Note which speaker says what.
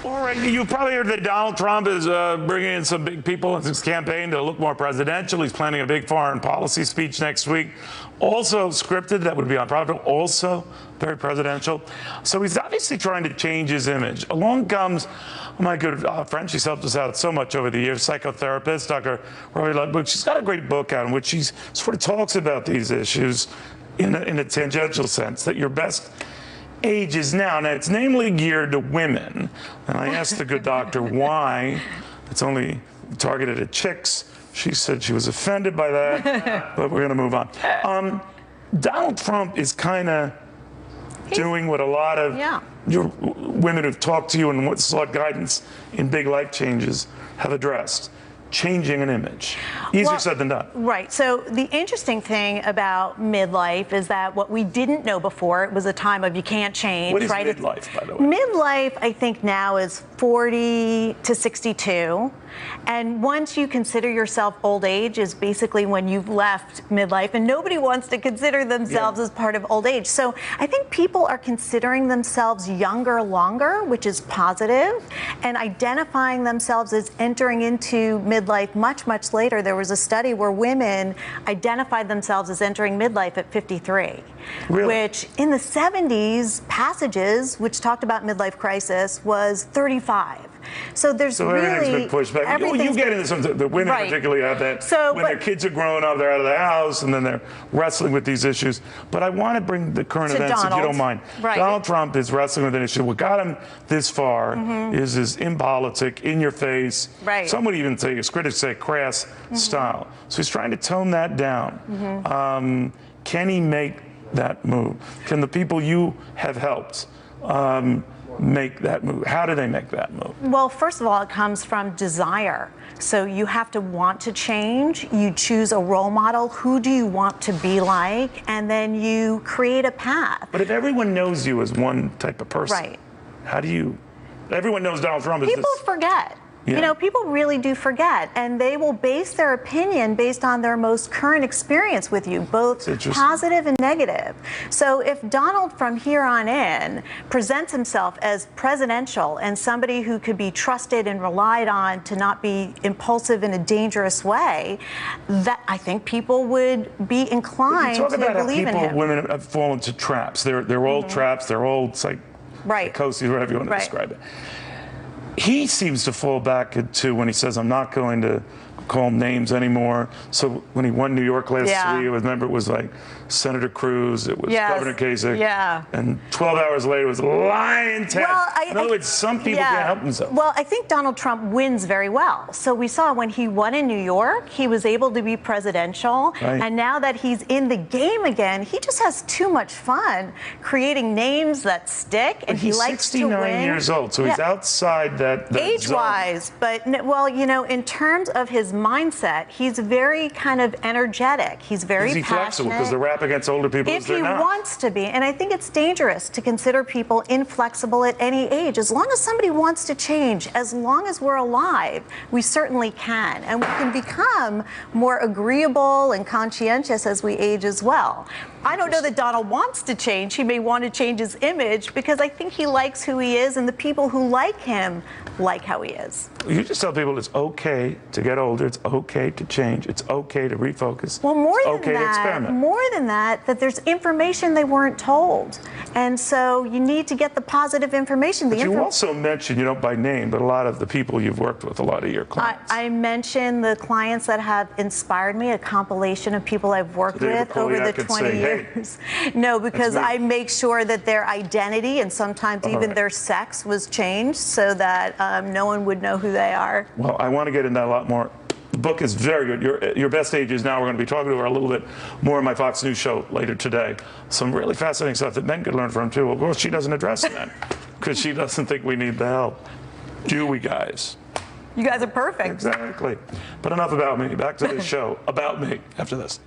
Speaker 1: All right, you probably heard that Donald Trump is bringing in some big people in his campaign to look more presidential. He's planning a big foreign policy speech next week. Also scripted, that would be on Private, also very presidential. So he's obviously trying to change his image. Along comes my good friend, she's helped us out so much over the years, psychotherapist, Dr. Rory Ludwig. She's got a great book out in which she sort of talks about these issues in a tangential sense, that your best age is now. Now, it's namely geared to women. And I asked the good doctor why it's only targeted at chicks. She said she was offended by that, but we're going to move on. Donald Trump is kind of doing what a lot of your women who've talked to you and sought guidance in big life changes have addressed. Changing an image. Easier said than done.
Speaker 2: Right. So the interesting thing about midlife is that what we didn't know before, it was a time of you can't change.
Speaker 1: What is midlife, by the way?
Speaker 2: Midlife, I think now is 40 to 62. And once you consider yourself old age is basically when you've left midlife, and nobody wants to consider themselves as part of old age. So I think people are considering themselves younger longer, which is positive, and identifying themselves as entering into midlife much, much later. There was a study where women identified themselves as entering midlife at 53, which in the 70s passages, which talked about midlife crisis, was 35. So there's
Speaker 1: everything's
Speaker 2: really
Speaker 1: been pushed back. You get into some, the women particularly have that. So, when their kids are growing up, they're out of the house, and then they're wrestling with these issues. But I want to bring the current events, if you don't mind. Donald Trump is wrestling with an issue. What got him this far is his impolitic, in-your-face, some would even say, as critics say, crass style. So he's trying to tone that down. Can he make that move? Can the people you have helped make that move? How do they make that move?
Speaker 2: Well, first of all, it comes from desire. So you have to want to change. You choose a role model. Who do you want to be like? And then you create a path.
Speaker 1: But if everyone knows you as one type of person, how do you? Everyone knows Donald Trump is
Speaker 2: People forget. You know, people really do forget, and they will base their opinion based on their most current experience with you, both positive and negative. So if Donald from here on in presents himself as presidential and somebody who could be trusted and relied on to not be impulsive in a dangerous way, that I think people would be inclined to believe in him.
Speaker 1: Talk about how women have fallen into traps. They're old traps, they're old psychoses, whatever you want to describe it. He seems to fall back into when he says, I'm not going to call names anymore. So when he won New York last week, remember, it was like Senator Cruz, it was Governor Kasich, and 12 hours later it was lying Ted. In other words, some people can't help themselves.
Speaker 2: Well, I think Donald Trump wins very well. So we saw when he won in New York, he was able to be presidential. And now that he's in the game again, he just has too much fun creating names that stick, and he likes to win.
Speaker 1: He's 69 years old, so he's outside that
Speaker 2: age-wise. But, well, you know, in terms of his mindset, he's very kind of energetic. He's very passionate.
Speaker 1: Flexible, because the rap against older people is they're not.
Speaker 2: If he wants to be, and I think it's dangerous to consider people inflexible at any age. As long as somebody wants to change, as long as we're alive, we certainly can. And we can become more agreeable and conscientious as we age as well. I don't know that Donald wants to change. He may want to change his image because I think he likes who he is, and the people who like him like how he is.
Speaker 1: You just tell people it's okay to get older, it's okay to change, it's okay to refocus.
Speaker 2: Well, more than
Speaker 1: to experiment.
Speaker 2: More than that there's information they weren't told. And so you need to get the positive information.
Speaker 1: But you also mentioned, you know, by name, but a lot of the people you've worked with, a lot of your clients.
Speaker 2: I mentioned the clients that have inspired me, a compilation of people I've worked with over the 20 years. No, because I make sure that their identity and sometimes even their sex was changed so that no one would know who they are.
Speaker 1: Well, I want to get into that a lot more. The book is very good. Your best age is now. We're going to be talking to her a little bit more on my Fox News show later today. Some really fascinating stuff that men could learn from too. Of course, she doesn't address that because she doesn't think we need the help. Do we, guys?
Speaker 2: You guys are perfect.
Speaker 1: Exactly. But enough about me. Back to this show about me after this.